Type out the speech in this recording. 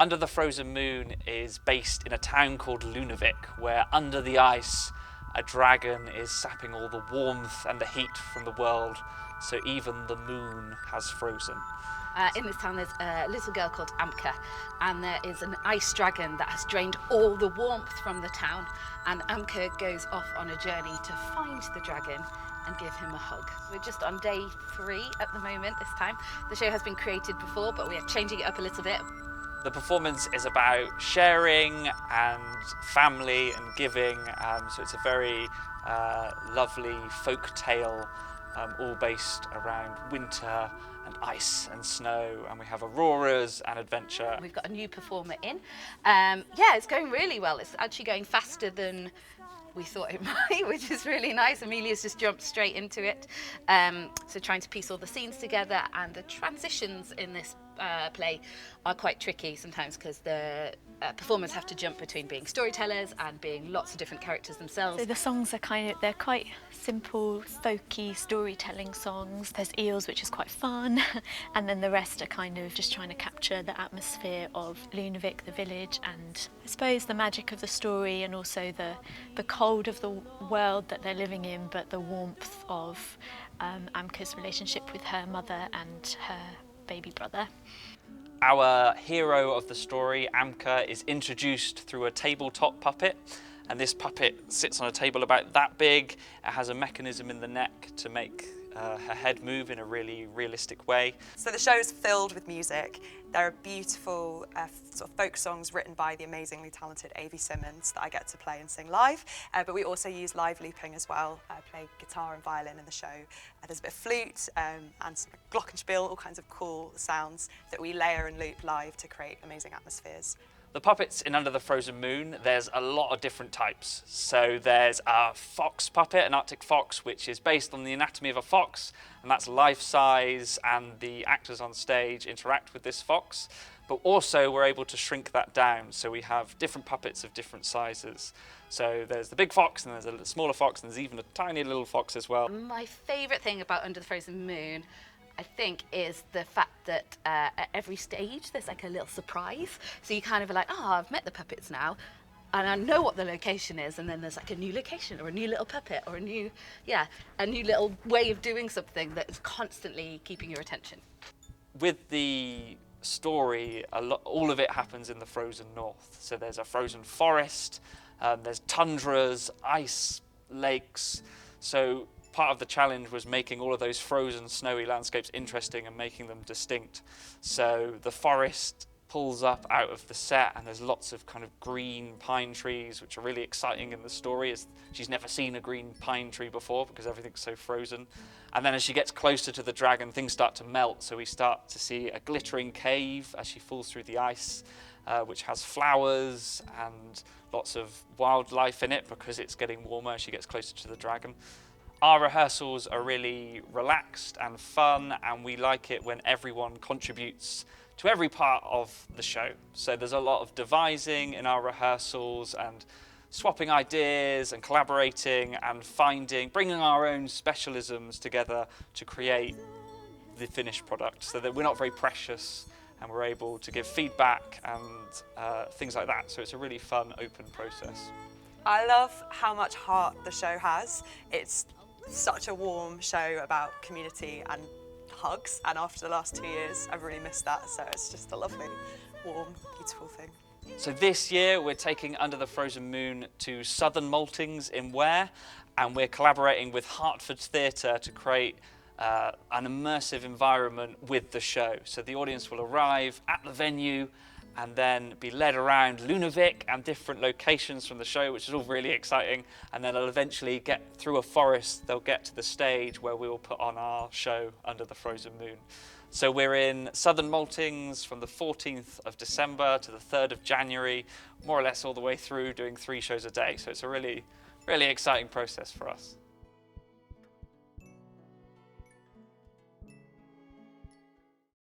Under the Frozen Moon is based in a town called Lunavik, where under the ice a dragon is sapping all the warmth and the heat from the world, so even the moon has frozen. In this town there's a little girl called Amka, and there is an ice dragon that has drained all the warmth from the town, and Amka goes off on a journey to find the dragon and give him a hug. We're just on day 3 at the moment this time. The show has been created before, but we are changing it up a little bit. The performance is about sharing and family and giving, so it's a very lovely folk tale, all based around winter and ice and snow, and we have auroras and adventure. We've got a new performer in. Yeah, it's going really well. It's actually going faster than we thought it might, which is really nice. Amelia's just jumped straight into it. So trying to piece all the scenes together, and the transitions in this play are quite tricky sometimes because the performers have to jump between being storytellers and being lots of different characters themselves. So the songs are they're quite simple, folky storytelling songs. There's Eels, which is quite fun, and then the rest are kind of just trying to capture the atmosphere of Lunavik, the village, and I suppose the magic of the story, and also the cold of the world that they're living in, but the warmth of Amka's relationship with her mother and her baby brother. Our hero of the story, Amka, is introduced through a tabletop puppet, and this puppet sits on a table about that big. It has a mechanism in the neck to make her head move in a really realistic way. So the show is filled with music. There are beautiful sort of folk songs written by the amazingly talented Avi Simmons that I get to play and sing live, but we also use live looping as well. I play guitar and violin in the show. There's a bit of flute and some glockenspiel, all kinds of cool sounds that we layer and loop live to create amazing atmospheres. The puppets in Under the Frozen Moon, there's a lot of different types. So there's a fox puppet, an Arctic fox, which is based on the anatomy of a fox, and that's life size, and the actors on stage interact with this fox. But also we're able to shrink that down, so we have different puppets of different sizes. So there's the big fox, and there's a smaller fox, and there's even a tiny little fox as well. My favourite thing about Under the Frozen Moon, I think, is the fact that at every stage there's like a little surprise. So you kind of are like, oh, I've met the puppets now, and I know what the location is, and then there's like a new location or a new little puppet or a new little way of doing something that is constantly keeping your attention. With the story, all of it happens in the frozen north. So there's a frozen forest, there's tundras, ice, lakes. So part of the challenge was making all of those frozen, snowy landscapes interesting and making them distinct. So the forest pulls up out of the set, and there's lots of kind of green pine trees, which are really exciting in the story, as she's never seen a green pine tree before because everything's so frozen. And then as she gets closer to the dragon, things start to melt, so we start to see a glittering cave as she falls through the ice, which has flowers and lots of wildlife in it because it's getting warmer as she gets closer to the dragon. Our rehearsals are really relaxed and fun, and we like it when everyone contributes to every part of the show. So there's a lot of devising in our rehearsals and swapping ideas and collaborating and bringing our own specialisms together to create the finished product, so that we're not very precious and we're able to give feedback and things like that. So it's a really fun, open process. I love how much heart the show has. It's such a warm show about community and hugs, and after the last 2 years I've really missed that, so it's just a lovely, warm, beautiful thing. So this year we're taking Under the Frozen Moon to Southern Maltings in Ware, and we're collaborating with Hertford Theatre to create an immersive environment with the show. So the audience will arrive at the venue and then be led around Lunavik and different locations from the show, which is all really exciting. And then they'll eventually get through a forest, they'll get to the stage where we will put on our show Under the Frozen Moon. So we're in Southern Maltings from the 14th of December to the 3rd of January, more or less all the way through, doing 3 shows a day. So it's a really, really exciting process for us.